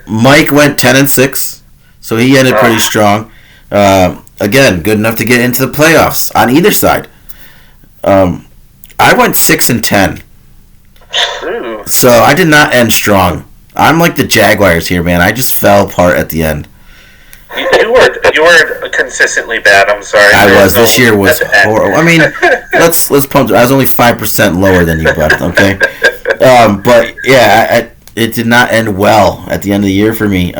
Mike went 10-6, so he ended pretty strong. Again, good enough to get into the playoffs on either side. I went 6-10. Ooh. So I did not end strong. I'm like the Jaguars here, man. I just fell apart at the end. You were consistently bad. I'm sorry. I was. This year was horrible. I mean, let's pump. I was only 5% lower than you, bud. Okay. But yeah, it did not end well at the end of the year for me.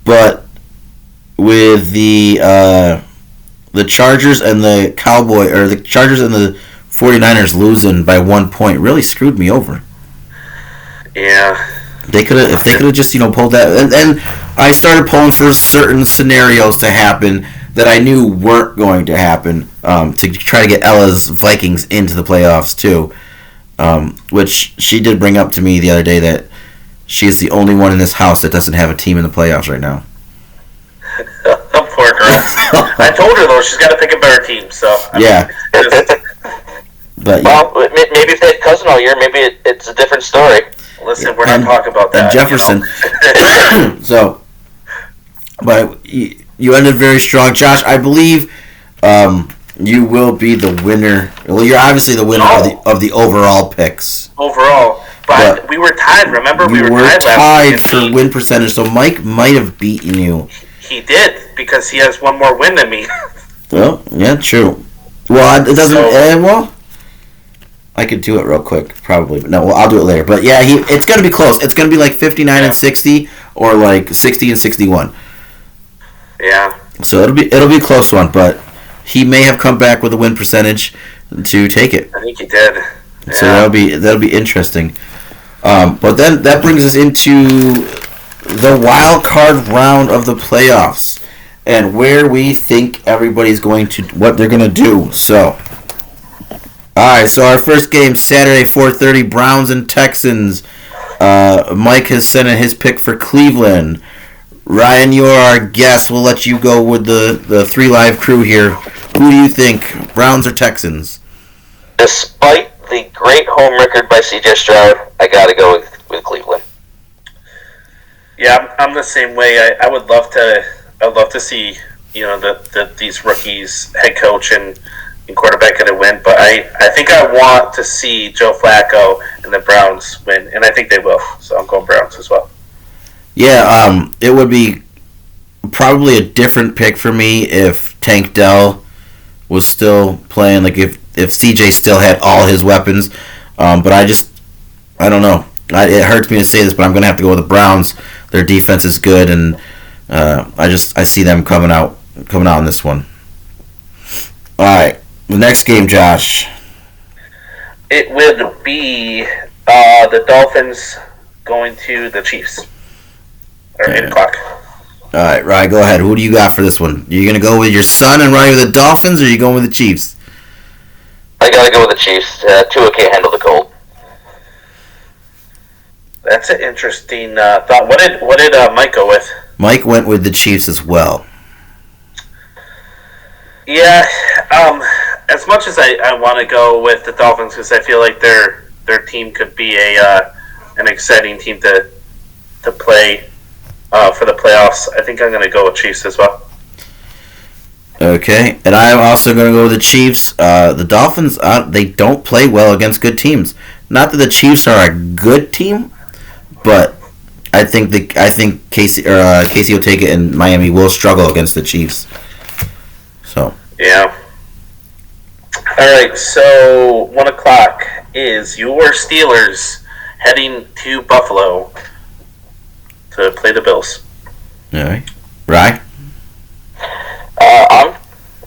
But with the Chargers and the Chargers and the 49ers losing by 1 point really screwed me over. Yeah. If they could have just pulled that, and I started pulling for certain scenarios to happen that I knew weren't going to happen, to try to get Ella's Vikings into the playoffs too, which she did bring up to me the other day that she is the only one in this house that doesn't have a team in the playoffs right now. Poor girl. I told her though she's got to pick a better team. So yeah. But well, maybe if they had Cousin all year, maybe it's a different story. Listen, we're not talking about that. And Jefferson. So, but you ended very strong, Josh. I believe you will be the winner. Well, you're obviously the winner of the overall picks. Overall, but we were tied. Remember, we were tied for win percentage. So Mike might have beaten you. He did because he has one more win than me. Well, yeah, true. Well, it doesn't. Well. I could do it real quick, probably, but no. Well, I'll do it later. But yeah, it's gonna be close. It's gonna be like 59-60 or like 60-61. Yeah. So it'll be a close one, but he may have come back with a win percentage to take it. I think he did. Yeah. So that'll be interesting. But then that brings us into the wild card round of the playoffs and where we think everybody's what they're gonna do. So. Alright, so our first game, Saturday, 4:30, Browns and Texans. Mike has sent in his pick for Cleveland. Ryan, you're our guest. We'll let you go with the 3 Live crew here. Who do you think, Browns or Texans? Despite the great home record by C.J. Stroud, I got to go with Cleveland. Yeah, I'm the same way. I'd love to see these rookies, head coach and quarterback going to win, but I think I want to see Joe Flacco and the Browns win, and I think they will. So I'm going Browns as well. Yeah, it would be probably a different pick for me if Tank Dell was still playing, like if CJ still had all his weapons. But I don't know. It hurts me to say this, but I'm going to have to go with the Browns. Their defense is good, and I see them coming out in this one. All right. The next game, Josh. It would be the Dolphins going to the Chiefs. Or 8 o'clock. All right, Ryan, go ahead. Who do you got for this one? Are you going to go with your son and ride with the Dolphins, or are you going with the Chiefs? I got to go with the Chiefs. Tua can't handle the cold. That's an interesting thought. What did Mike go with? Mike went with the Chiefs as well. Yeah, as much as I want to go with the Dolphins because I feel like their team could be an exciting team to play for the playoffs. I think I'm going to go with Chiefs as well. Okay, and I'm also going to go with the Chiefs. The Dolphins, they don't play well against good teams. Not that the Chiefs are a good team, but I think Casey Otega and Miami will struggle against the Chiefs. So yeah. All right, so 1 o'clock is your Steelers heading to Buffalo to play the Bills. all right, right. I'm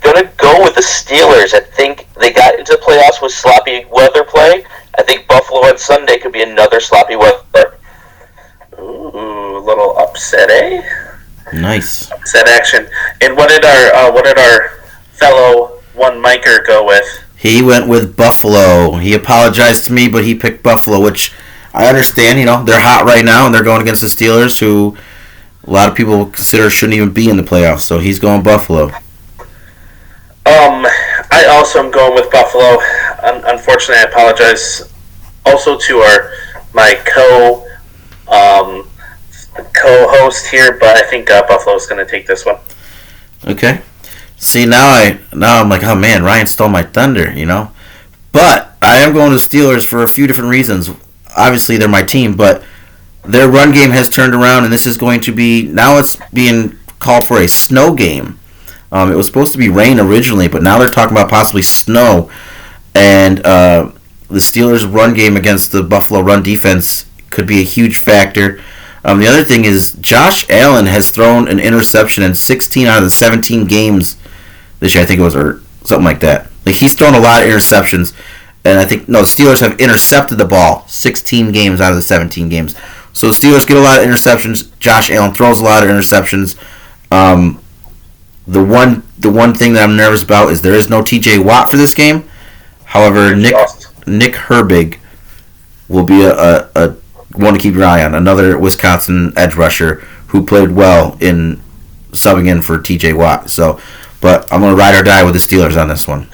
gonna go with the Steelers. I think they got into the playoffs with sloppy weather play. I think Buffalo on Sunday could be another sloppy weather. Ooh, a little upset, eh? Nice. Upset action. And what did our fellow one Miker go with? He went with Buffalo. He apologized to me, but he picked Buffalo, which I understand. They're hot right now, and they're going against the Steelers, who a lot of people consider shouldn't even be in the playoffs. So he's going Buffalo. I also am going with Buffalo. Unfortunately, I apologize also to my co-host here, but I think Buffalo's going to take this one. Okay. See, now I'm like, oh man, Ryan stole my thunder, But I am going to Steelers for a few different reasons. Obviously, they're my team, but their run game has turned around, and this is going to be, now it's being called for a snow game. It was supposed to be rain originally, but now they're talking about possibly snow. And the Steelers' run game against the Buffalo run defense could be a huge factor. The other thing is Josh Allen has thrown an interception in 16 out of the 17 games this year, I think it was, or something like that. Like, he's thrown a lot of interceptions, and I think, the Steelers have intercepted the ball 16 games out of the 17 games. So the Steelers get a lot of interceptions. Josh Allen throws a lot of interceptions. The one thing that I'm nervous about is there is no T.J. Watt for this game. However, Nick Herbig will be a one to keep your eye on. Another Wisconsin edge rusher who played well in subbing in for T.J. Watt. But I'm going to ride or die with the Steelers on this one.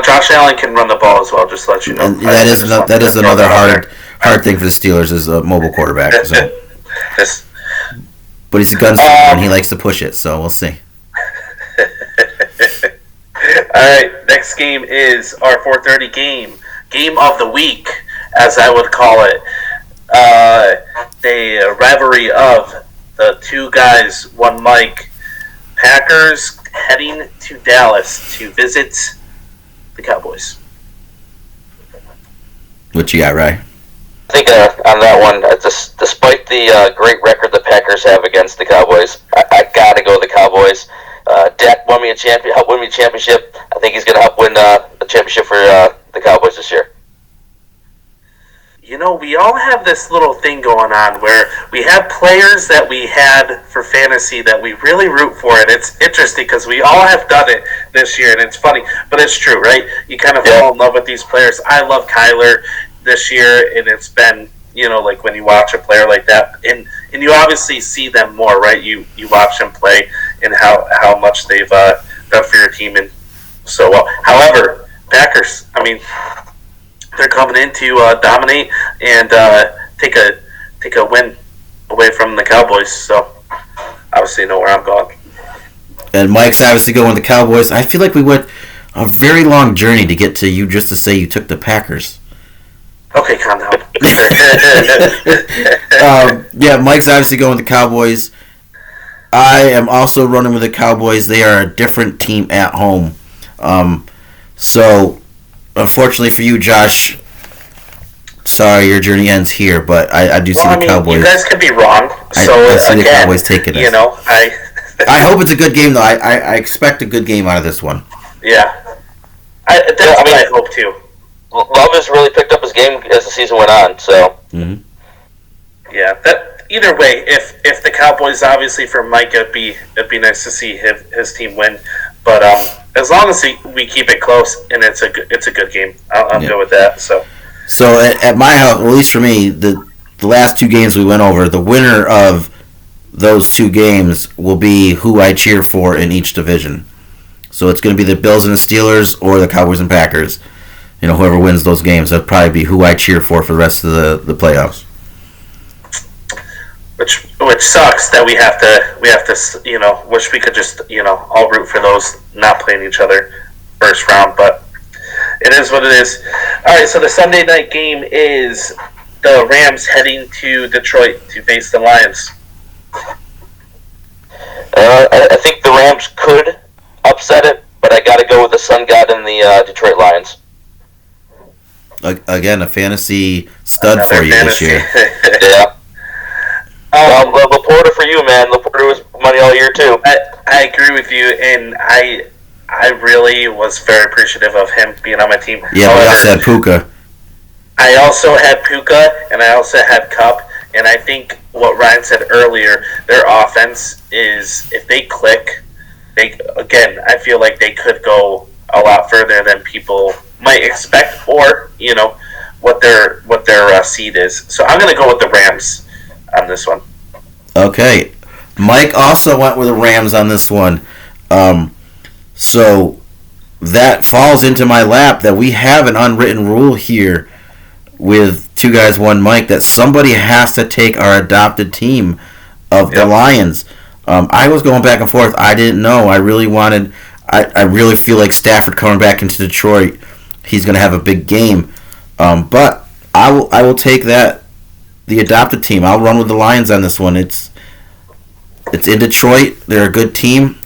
Josh Allen can run the ball as well, just to let you know. And that is another hard thing for the Steelers is a mobile quarterback. So. Yes. But he's a gunslinger and he likes to push it, so we'll see. All right, next game is our 4:30 game of the week, as I would call it. The rivalry of the two guys, one Mike. Packers heading to Dallas to visit the Cowboys. What you got, Ray? I think on that one, despite the great record the Packers have against the Cowboys, I got to go the Cowboys. Dak helped win me a championship. I think he's going to help win the championship for the Cowboys this year. We all have this little thing going on where we have players that we had for fantasy that we really root for, and it's interesting because we all have done it this year, and it's funny, but it's true, right? You kind of fall in love with these players. I love Kyler this year, and it's been, like when you watch a player like that, and you obviously see them more, right? You watch them play and how much they've done for your team and so well. However, Packers, they're coming in to dominate and take a win away from the Cowboys. So obviously, you know where I'm going. And Mike's obviously going with the Cowboys. I feel like we went a very long journey to get to you just to say you took the Packers. Okay, calm down. Yeah, Mike's obviously going with the Cowboys. I am also running with the Cowboys. They are a different team at home. So, unfortunately for you, Josh, sorry, your journey ends here, but I do see the Cowboys. You guys could be wrong. So, I see the Cowboys taking it. I hope it's a good game, though. I expect a good game out of this one. Yeah. That's what I hope, too. Love has really picked up his game as the season went on, so. Mm-hmm. Yeah, either way, if the Cowboys, obviously for Mike, it'd be nice to see his team win. But as long as we keep it close and it's a good game, I'm good with that. So at my house, at least for me, the last two games we went over, the winner of those two games will be who I cheer for in each division. So it's going to be the Bills and the Steelers or the Cowboys and Packers. Whoever wins those games, that'll probably be who I cheer for the rest of the playoffs. which sucks that we have to wish we could just all root for those not playing each other first round, but it is what it is. All right, so the Sunday night game is the Rams heading to Detroit to face the Lions. I think the Rams could upset it, but I got to go with the Sun God and the Detroit Lions. Again, a fantasy stud Another for you fantasy. this year. Yeah. Laporta for you, man. Laporta was money all year too. I agree with you, and I really was very appreciative of him being on my team. Yeah, we also had Puka. I also had Puka, and I also had Cup, and I think what Ryan said earlier, their offense is, if they click, I feel like they could go a lot further than people might expect, or what their seed is. So I'm going to go with the Rams on this one. Okay. Mike also went with the Rams on this one. So that falls into my lap that we have an unwritten rule here with Two Guys, One Mike that somebody has to take our adopted team of the Lions. I was going back and forth. I didn't know. I really feel like Stafford coming back into Detroit, he's going to have a big game. But I will take the adopted team. I'll run with the Lions on this one. It's in Detroit. They're a good team.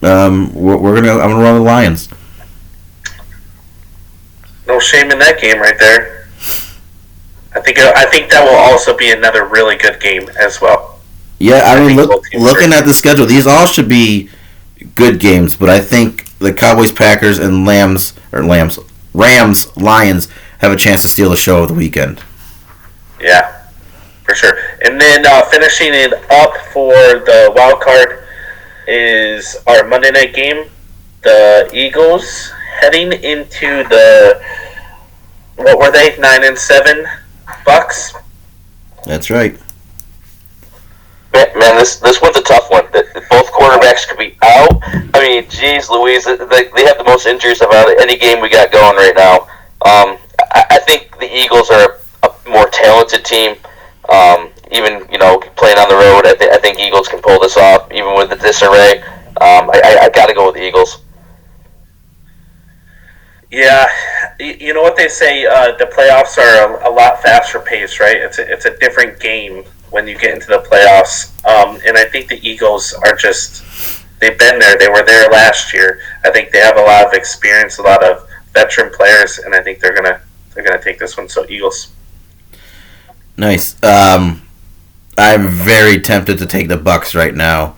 I'm gonna run with the Lions. No shame in that game right there. I think that will also be another really good game as well. Yeah, I mean, looking at the schedule, these all should be good games. But I think the Cowboys, Packers, and Rams, Lions have a chance to steal the show of the weekend. Yeah, for sure. And then finishing it up for the wild card is our Monday night game. The Eagles heading into the, what were they, 9-7 Bucks? That's right. Man, this one's a tough one. Both quarterbacks could be out. I mean, geez Louise, they have the most injuries of any game we got going right now. I think the Eagles are a more talented team. Even playing on the road, I think Eagles can pull this off, even with the disarray. I got to go with the Eagles. Yeah, you know what they say, the playoffs are a lot faster paced, right? It's a different game when you get into the playoffs. And I think the Eagles are they've been there. They were there last year. I think they have a lot of experience, a lot of veteran players, and I think they're gonna take this one. So Eagles. Nice. I'm very tempted to take the Bucks right now.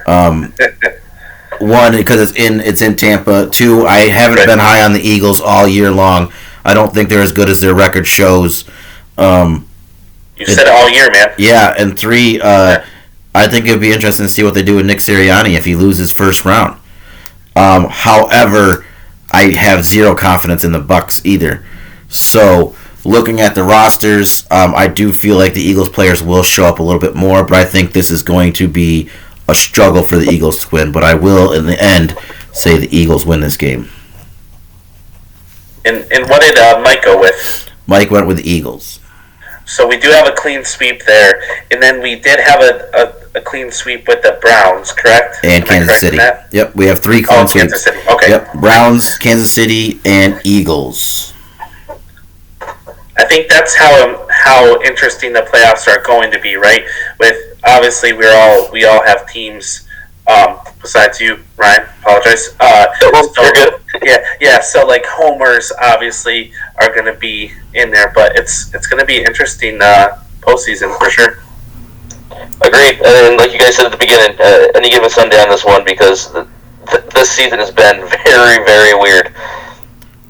One, because it's in Tampa. Two, I haven't been high on the Eagles all year long. I don't think they're as good as their record shows. You said it all year, man. Yeah, and three, I think it'd be interesting to see what they do with Nick Sirianni if he loses first round. However, I have zero confidence in the Bucks either. So, looking at the rosters, I do feel like the Eagles players will show up a little bit more, but I think this is going to be a struggle for the Eagles to win. But I will, in the end, say the Eagles win this game. And what did Mike go with? Mike went with the Eagles. So we do have a clean sweep there, and then we did have a clean sweep with the Browns, correct? And Kansas City. Yep, we have three clean sweeps. Kansas City. Okay. Yep, Browns, Kansas City, and Eagles. I think that's how interesting the playoffs are going to be, right? With obviously we all have teams. Besides you, Ryan, apologize. You're good. Yeah. So like homers obviously are going to be in there, but it's going to be interesting postseason for sure. Agreed. And like you guys said at the beginning, any given Sunday on this one, because this season has been very, very weird.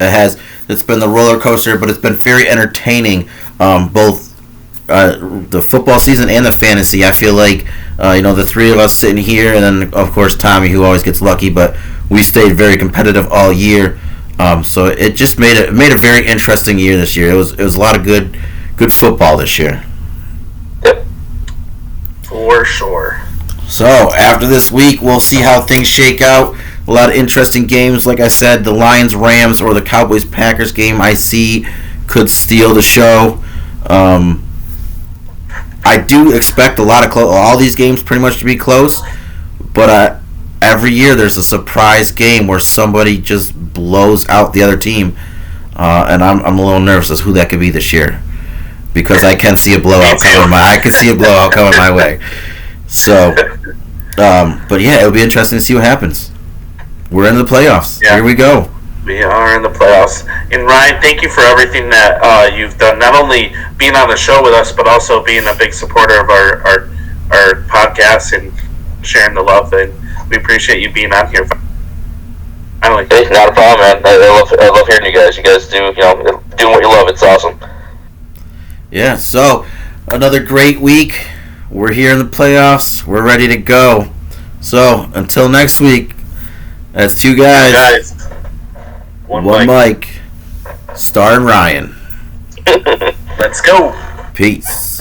It has. It's been the roller coaster, but it's been very entertaining. Both the football season and the fantasy. I feel like the three of us sitting here, and then of course Tommy, who always gets lucky, but we stayed very competitive all year. So it just made a very interesting year this year. It was a lot of good football this year. Yep. For sure. So after this week, we'll see how things shake out. A lot of interesting games. Like I said, the Lions-Rams or the Cowboys-Packers game I see could steal the show. I do expect a lot of all these games pretty much to be close, but every year there's a surprise game where somebody just blows out the other team, and I'm a little nervous as who that could be this year, because I can see a blowout coming my way. So, but yeah, it'll be interesting to see what happens. We're in the playoffs. Yeah. Here we go. We are in the playoffs. And Ryan, thank you for everything that you've done. Not only being on the show with us, but also being a big supporter of our podcast and sharing the love. And we appreciate you being on here. Finally. Hey, not a problem, man. I love hearing you guys. You guys doing what you love. It's awesome. Yeah. So another great week. We're here in the playoffs. We're ready to go. So until next week, that's two guys. One Mike. Star and Ryan. Let's go. Peace.